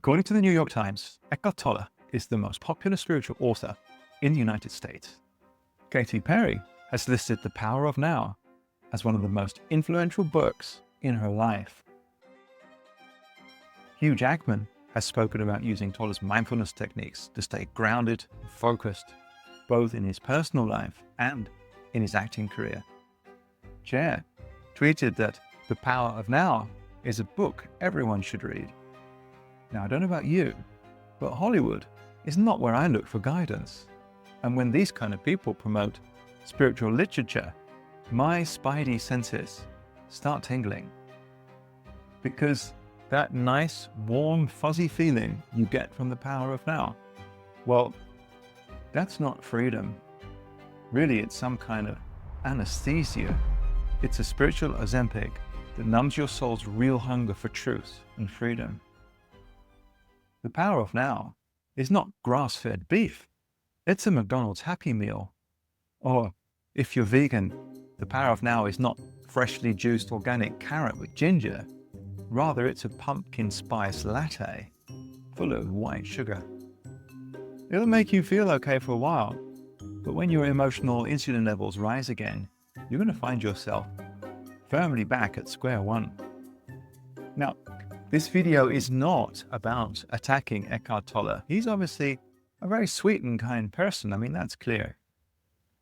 According to the New York Times, Eckhart Tolle is the most popular spiritual author in the United States. Katy Perry has listed The Power of Now as one of the most influential books in her life. Hugh Jackman has spoken about using Tolle's mindfulness techniques to stay grounded and focused, both in his personal life and in his acting career. Cher tweeted that The Power of Now is a book everyone should read. Now, I don't know about you, but Hollywood is not where I look for guidance. And when these kind of people promote spiritual literature, my spidey senses start tingling. Because that nice, warm, fuzzy feeling you get from The Power of Now, well, that's not freedom. Really, it's some kind of anesthesia. It's a spiritual Ozempic that numbs your soul's real hunger for truth and freedom. The Power of Now is not grass-fed beef. It's a McDonald's Happy Meal. Or, if you're vegan, The Power of Now is not freshly juiced organic carrot with ginger. Rather, it's a pumpkin spice latte full of white sugar. It'll make you feel okay for a while, but when your emotional insulin levels rise again, you're going to find yourself firmly back at square one. Now, this video is not about attacking Eckhart Tolle. He's obviously a very sweet and kind person. I mean, that's clear.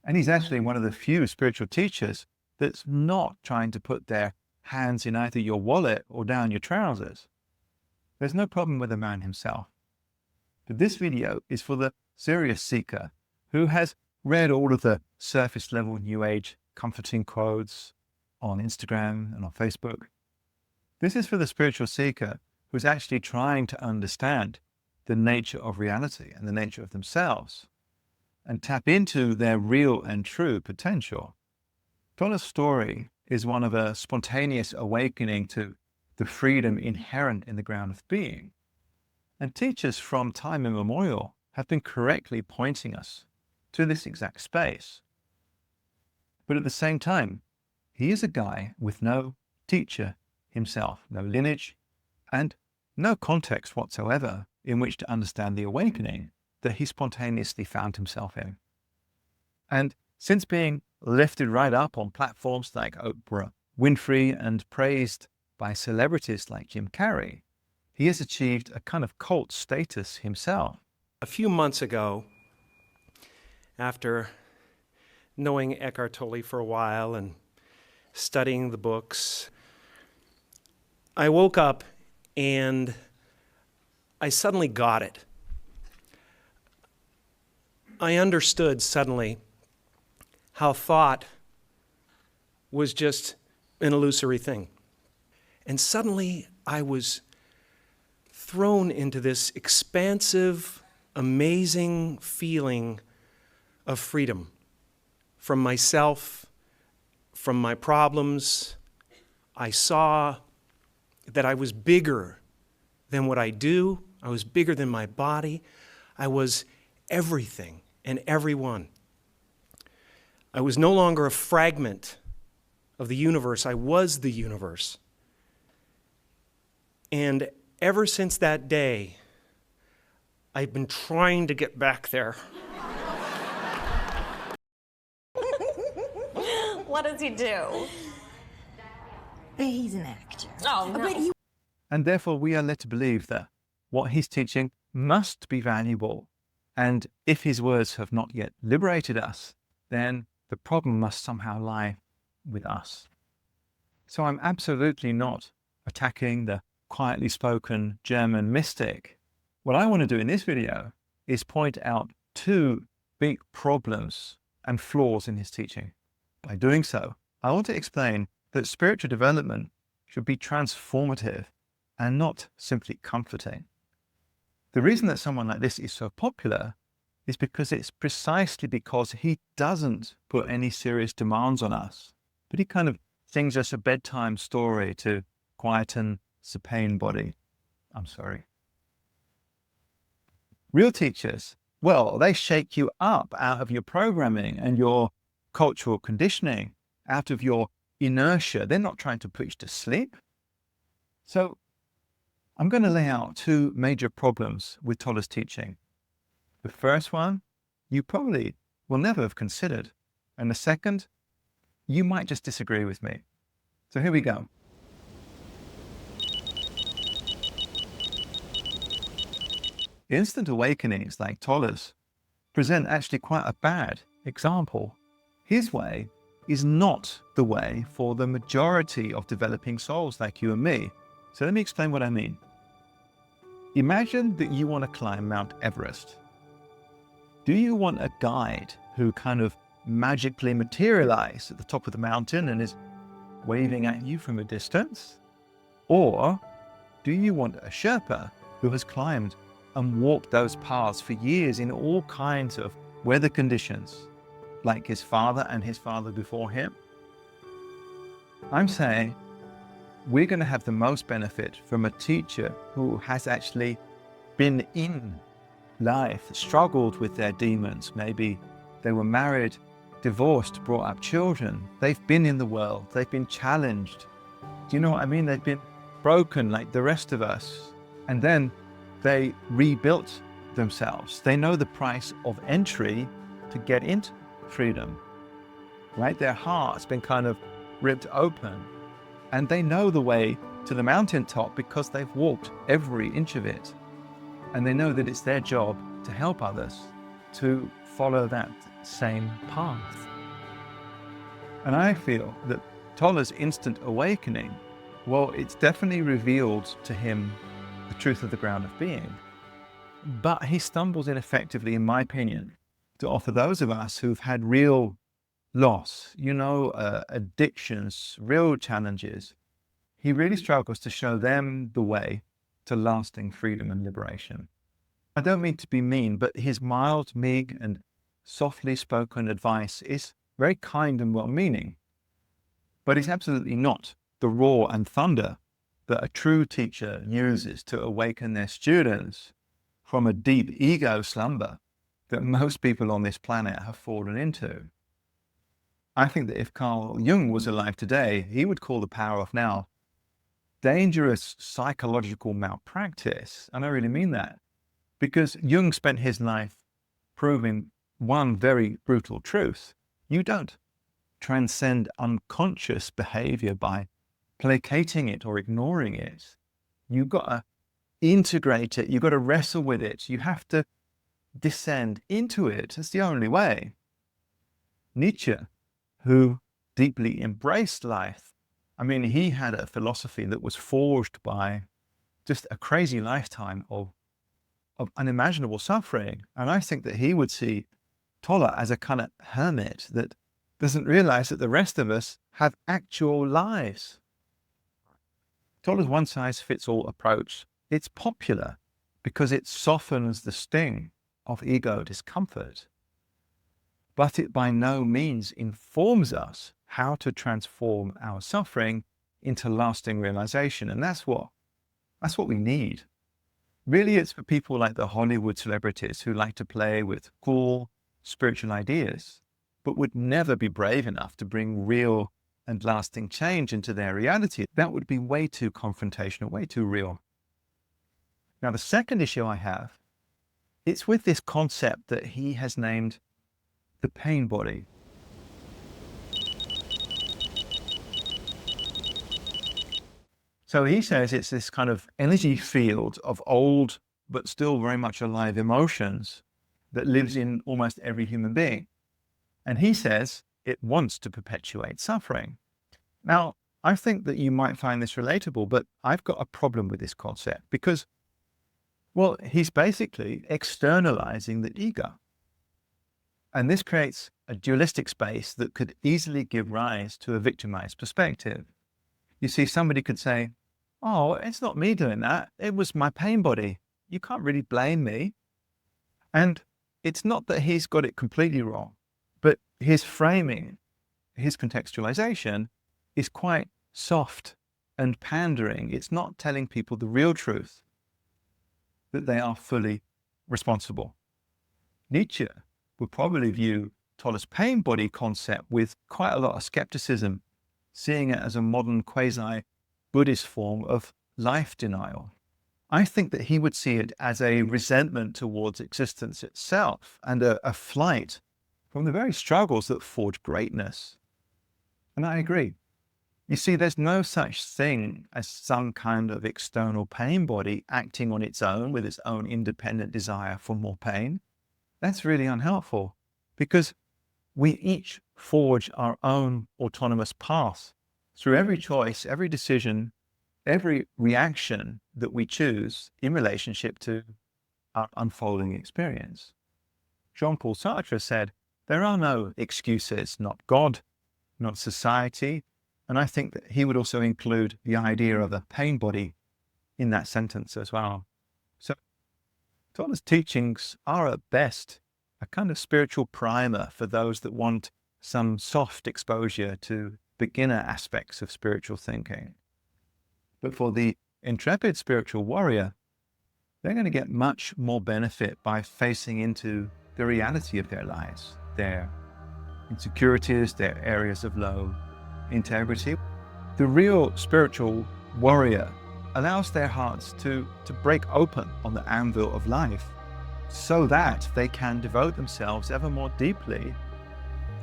And he's actually one of the few spiritual teachers that's not trying to put their hands in either your wallet or down your trousers. There's no problem with the man himself. But this video is for the serious seeker who has read all of the surface level New Age comforting quotes on Instagram and on Facebook. This is for the spiritual seeker who's actually trying to understand the nature of reality and the nature of themselves and tap into their real and true potential. Tolle's story is one of a spontaneous awakening to the freedom inherent in the ground of being. And teachers from time immemorial have been correctly pointing us to this exact space. But at the same time, he is a guy with no teacher himself, no lineage, and no context whatsoever in which to understand the awakening that he spontaneously found himself in. And since being lifted right up on platforms like Oprah Winfrey and praised by celebrities like Jim Carrey, he has achieved a kind of cult status himself. A few months ago, after knowing Eckhart Tolle for a while and studying the books, I woke up and I suddenly got it. I understood suddenly how thought was just an illusory thing. And suddenly I was thrown into this expansive, amazing feeling of freedom from myself, from my problems. I saw that I was bigger than what I do. I was bigger than my body. I was everything and everyone. I was no longer a fragment of the universe. I was the universe. And ever since that day, I've been trying to get back there. What does he do? He's an actor. Oh, no. And therefore we are led to believe that what he's teaching must be valuable. And if his words have not yet liberated us, then the problem must somehow lie with us. So I'm absolutely not attacking the quietly spoken German mystic. What I want to do in this video is point out two big problems and flaws in his teaching. By doing so, I want to explain that spiritual development should be transformative and not simply comforting. The reason that someone like this is so popular is because it's precisely because he doesn't put any serious demands on us, but he kind of sings us a bedtime story to quieten the pain body. I'm sorry. Real teachers, well, they shake you up out of your programming and your cultural conditioning, out of your inertia. They're not trying to put you to sleep. So I'm going to lay out two major problems with Tolle's teaching. The first one, you probably will never have considered. And the second, you might just disagree with me. So here we go. Instant awakenings like Tolle's present actually quite a bad example. His way is not the way for the majority of developing souls like you and me. So let me explain what I mean. Imagine that you want to climb Mount Everest. Do you want a guide who kind of magically materializes at the top of the mountain and is waving at you from a distance? Or do you want a Sherpa who has climbed and walked those paths for years in all kinds of weather conditions, like his father and his father before him? I'm saying we're going to have the most benefit from a teacher who has actually been in life, struggled with their demons. Maybe they were married, divorced, brought up children. They've been in the world. They've been challenged. Do you know what I mean? They've been broken like the rest of us. And then they rebuilt themselves. They know the price of entry to get into freedom, right? Their heart's been kind of ripped open. And they know the way to the mountaintop because they've walked every inch of it. And they know that it's their job to help others to follow that same path. And I feel that Tolle's instant awakening, well, it's definitely revealed to him the truth of the ground of being. But he stumbles ineffectively, in my opinion, to offer those of us who've had real loss, addictions, real challenges. He really struggles to show them the way to lasting freedom and liberation. I don't mean to be mean, but his mild, meek, and softly spoken advice is very kind and well-meaning. But it's absolutely not the roar and thunder that a true teacher uses to awaken their students from a deep ego slumber that most people on this planet have fallen into. I think that if Carl Jung was alive today, he would call the power of now dangerous psychological malpractice. And I really mean that, because Jung spent his life proving one very brutal truth. You don't transcend unconscious behavior by placating it or ignoring it. You've got to integrate it. You've got to wrestle with it. You have to descend into it. It's the only way. Nietzsche, who deeply embraced life, I mean, he had a philosophy that was forged by just a crazy lifetime of unimaginable suffering. And I think that he would see Tolle as a kind of hermit that doesn't realize that the rest of us have actual lives. Tolle's one-size-fits-all approach, it's popular because it softens the sting of ego discomfort. But it by no means informs us how to transform our suffering into lasting realization. And that's what we need. Really, it's for people like the Hollywood celebrities who like to play with cool spiritual ideas, but would never be brave enough to bring real and lasting change into their reality. That would be way too confrontational, way too real. Now, the second issue I have, it's with this concept that he has named the pain body. So he says it's this kind of energy field of old, but still very much alive emotions that lives in almost every human being. And he says it wants to perpetuate suffering. Now, I think that you might find this relatable, but I've got a problem with this concept because, well, he's basically externalizing the ego. And this creates a dualistic space that could easily give rise to a victimized perspective. You see, somebody could say, oh, it's not me doing that. It was my pain body. You can't really blame me. And it's not that he's got it completely wrong, but his framing, his contextualization is quite soft and pandering. It's not telling people the real truth, that they are fully responsible. Nietzsche would probably view Tolle's pain body concept with quite a lot of skepticism, seeing it as a modern quasi-Buddhist form of life denial. I think that he would see it as a resentment towards existence itself and a flight from the very struggles that forge greatness. And I agree. You see, there's no such thing as some kind of external pain body acting on its own with its own independent desire for more pain. That's really unhelpful because we each forge our own autonomous path through every choice, every decision, every reaction that we choose in relationship to our unfolding experience. Jean-Paul Sartre said, there are no excuses, not God, not society. And I think that he would also include the idea of a pain body in that sentence as well. So Tolle's teachings are at best a kind of spiritual primer for those that want some soft exposure to beginner aspects of spiritual thinking. But for the intrepid spiritual warrior, they're going to get much more benefit by facing into the reality of their lives, their insecurities, their areas of low integrity. The real spiritual warrior allows their hearts to break open on the anvil of life so that they can devote themselves ever more deeply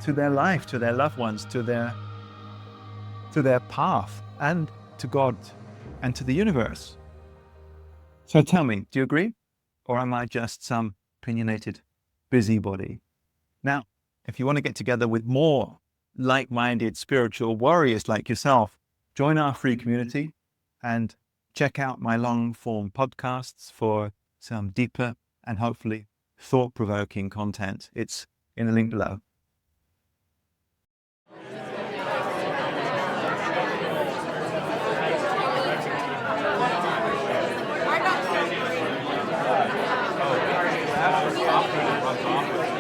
to their life, to their loved ones, to their path, and to God and to the universe. So tell me, do you agree? Or am I just some opinionated busybody? Now, if you want to get together with more like-minded spiritual warriors like yourself, join our free community and check out my long-form podcasts for some deeper and hopefully thought-provoking content. It's in the link below. Runs off.